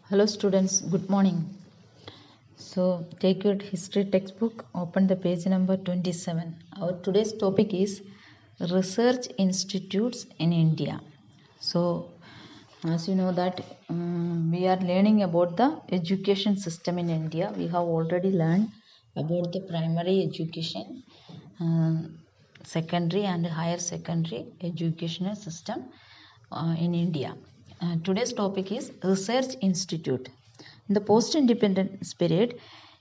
Hello students, good morning. So take your history textbook, open the page number 27. Our today's topic is research institutes in India. So as you know that we are learning about the education system in India. We have already learned about the primary education, uh, secondary and higher secondary educational system in India. Today's topic is Research Institute. In the post-independence period,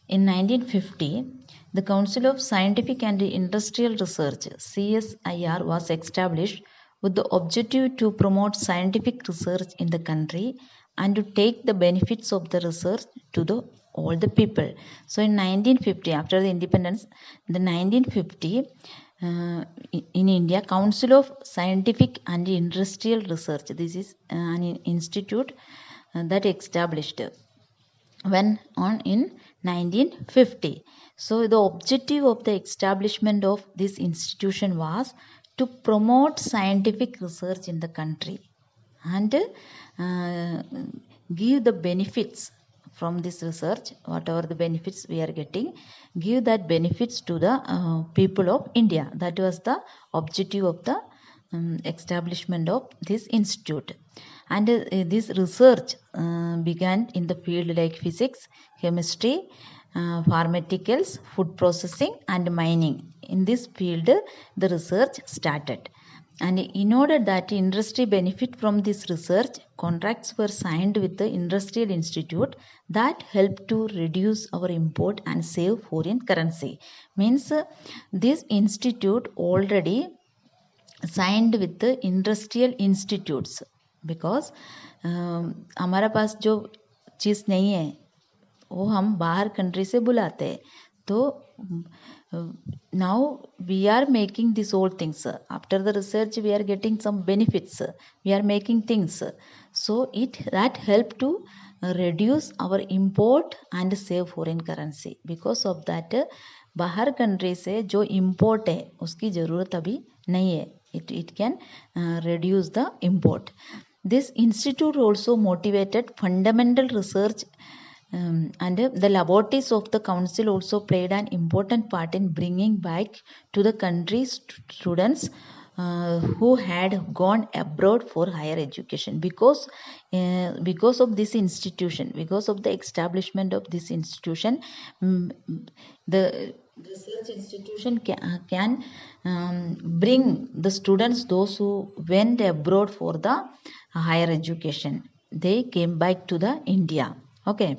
in 1950, the Council of Scientific and Industrial Research (CSIR) was established with the objective to promote scientific research in the country and to take the benefits of the research to all the people. So in 1950, after the independence, the 1950 in India, Council of Scientific and Industrial Research. This is an institute that established when on in 1950. So the objective of the establishment of this institution was to promote scientific research in the country and give the benefits from this research, whatever the benefits we are getting, give that benefits to the people of India. That was the objective of the establishment of this institute. And this research began in the field like physics, chemistry, pharmaceuticals, food processing and mining. In this field the research started. And in order that industry benefit from this research, contracts were signed with the industrial institute that helped to reduce our import and save foreign currency. Means this institute already signed with the industrial institutes, because हमारा पास जो चीज़ नहीं है वो हम बाहर country से बुलाते हैं. तो now we are making these all things. After the research we are getting some benefits, we are making things, so that help to reduce our import and save foreign currency. Because of that बाहर country से जो import है उसकी ज़रूरत अभी नहीं है. It can reduce the import. This institute also motivated fundamental research, and the laboratories of the council also played an important part in bringing back to the country students who had gone abroad for higher education. Because of this institution, because of the establishment of this institution, the research institution can bring the students, those who went abroad for the higher education, they came back to the India. Okay,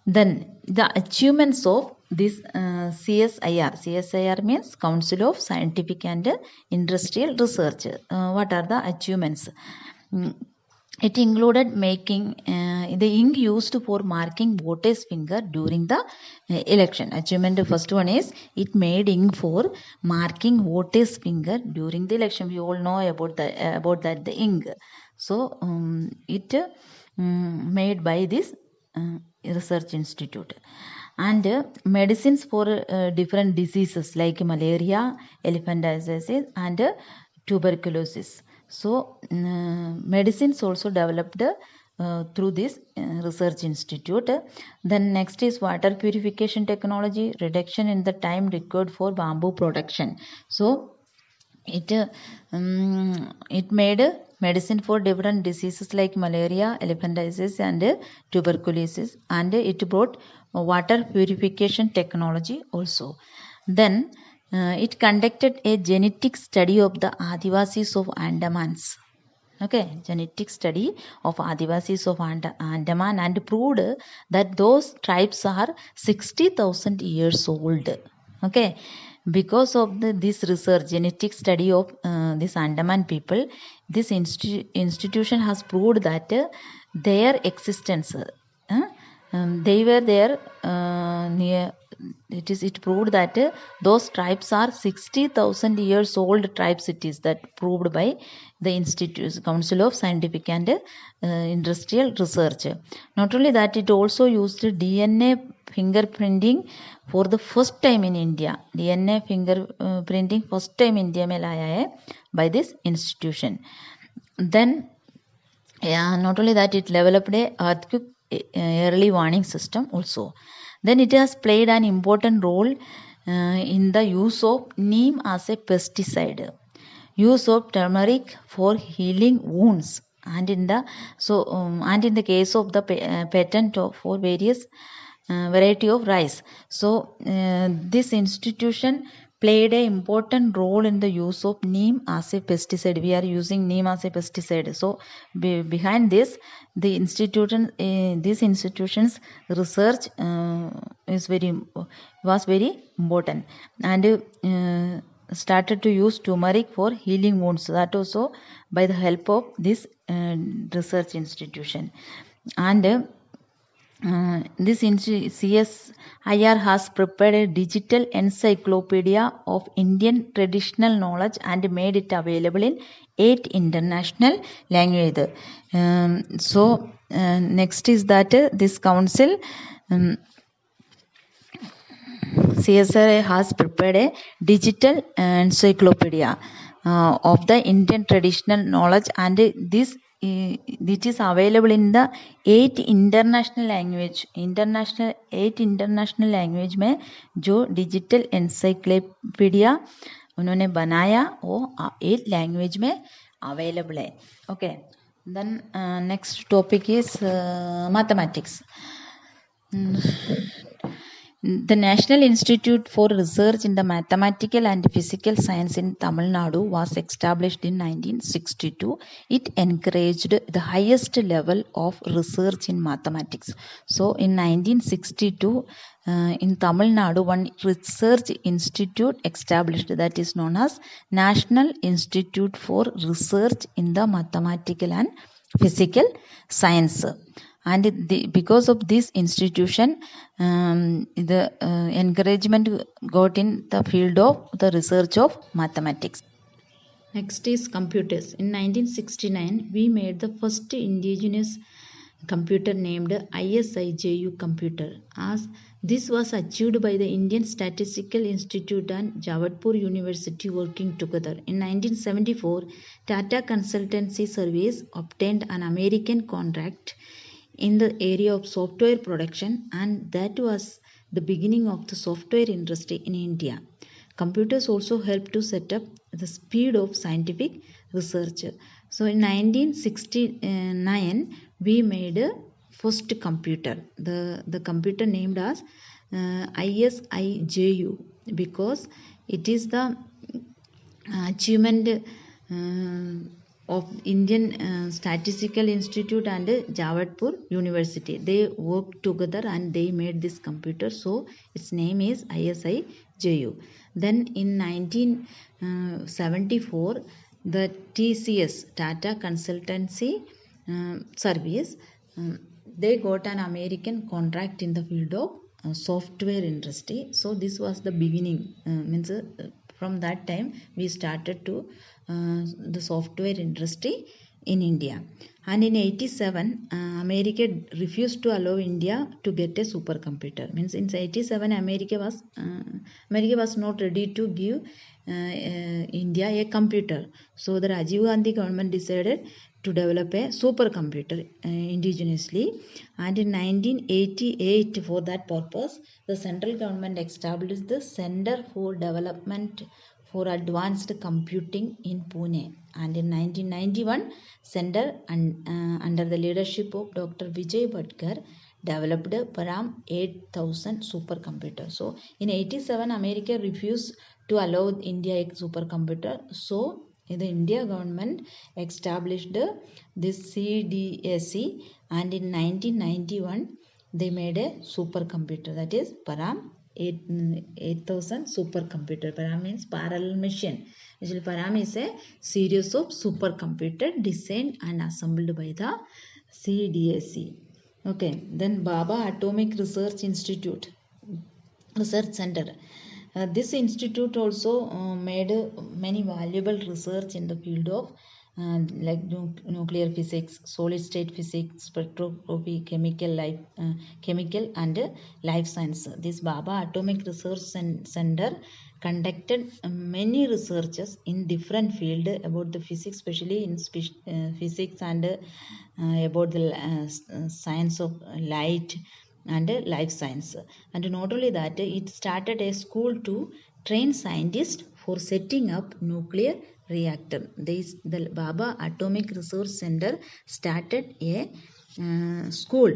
then the achievements of this CSIR means Council of Scientific and Industrial Research. What are the achievements? It included making the ink used for marking voters' finger during the election. Achievement, the first one is it made ink for marking voters' finger during the election. We all know about that the ink. So it made by this research institute. And medicines for different diseases like malaria, elephantiasis and tuberculosis. So medicines also developed through this research institute. Then next is water purification technology, reduction in the time required for bamboo production. So it made medicine for different diseases like malaria, elephantiasis and tuberculosis, and it brought water purification technology also. Then it conducted a genetic study of the Adivasis of Andamans. Okay, genetic study of Adivasis of Andaman, and proved that those tribes are 60,000 years old. Okay, because of this research, genetic study of this Andaman people, this institution has proved that their existence, they were there near. It proved that those tribes are 60,000 years old tribes. It is that proved by the Institute Council of Scientific and Industrial Research. Not only that, it also used DNA fingerprinting for the first time in India. DNA fingerprinting first time India में लाया है by this institution. Then not only that, it developed a earthquake early warning system also. Then it has played an important role in the use of neem as a pesticide, use of turmeric for healing wounds, and in the and in the case of the patent for various variety of rice. So this institution played an important role in the use of neem as a pesticide. We are using neem as a pesticide. So behind this, the institution, this institution's research is very was very important, and started to use turmeric for healing wounds. That also by the help of this research institution. And this CSIR has prepared a digital encyclopedia of Indian traditional knowledge and made it available in 8 international languages. Next is that this council, CSIR has prepared a digital encyclopedia of the Indian traditional knowledge, and this it is available in the 8 international language में जो digital encyclopedia उन्होंने बनाया वो 8 language में available है. Okay, then next topic is mathematics. The National Institute for Research in the Mathematical and Physical Science in Tamil Nadu was established in 1962. It encouraged the highest level of research in mathematics. So in 1962, in Tamil Nadu, one research institute established, that is known as National Institute for Research in the Mathematical and Physical Science. And because of this institution, the encouragement got in the field of the research of mathematics. Next is computers. In 1969, we made the first indigenous computer named ISIJU computer. As this was achieved by the Indian Statistical Institute and Jawadhpur University working together. In 1974, Tata Consultancy Service obtained an American contract in the area of software production, and that was the beginning of the software industry in India. Computers also helped to set up the speed of scientific research. So in 1969, we made a first computer. The computer named as ISIJU because it is the achievement of Indian Statistical Institute and Jawadhpur University. They worked together and they made this computer. So its name is ISIJU. Then in 1974, the TCS, Tata Consultancy Service, they got an American contract in the field of software industry. So this was the beginning. From that time we started to the software industry in India. And in 87, America refused to allow India to get a supercomputer. Means in 87, America was not ready to give India a computer. So the Rajiv Gandhi government decided to develop a supercomputer indigenously. And in 1988, for that purpose, the central government established the Center for Development for Advanced Computing in Pune. And in 1991, Center under the leadership of Dr. Vijay Bhatkar developed a Param 8000 supercomputer. So in 87, America refused to allow India a supercomputer. So the India government established this CDSE, and in 1991 they made a supercomputer, that is Param 8000 supercomputer. Param means parallel machine. Actually, Param is a series of supercomputer designed and assembled by the CDSE. Okay, then Baba Atomic Research Institute, Research Center. This institute also made many valuable research in the field of like nuclear physics, solid state physics, spectroscopy, chemical and life science. This Baba Atomic Research Center conducted many researches in different field about the physics, especially in physics, and about the science of light and life science. And not only that, it started a school to train scientists for setting up nuclear reactor. The Baba Atomic Research Center started a school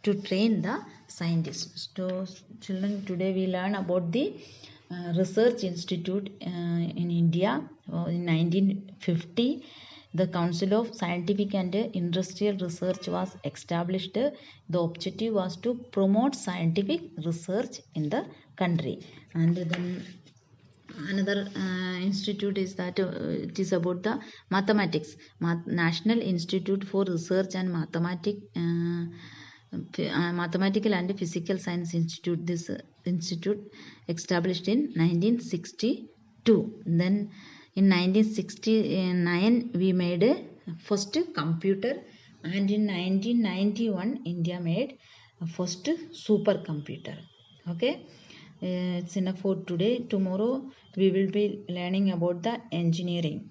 to train the scientists. So children, today we learn about the research institute in India. In 1950, the Council of Scientific and Industrial Research was established. The objective was to promote scientific research in the country. And then another institute is that it is about the mathematics. National Institute for Research and Mathematical and Physical Science Institute. This institute established in 1962. Then in 1969 we made a first computer, and in 1991 India made a first supercomputer. Okay. It's enough for today. Tomorrow we will be learning about the engineering.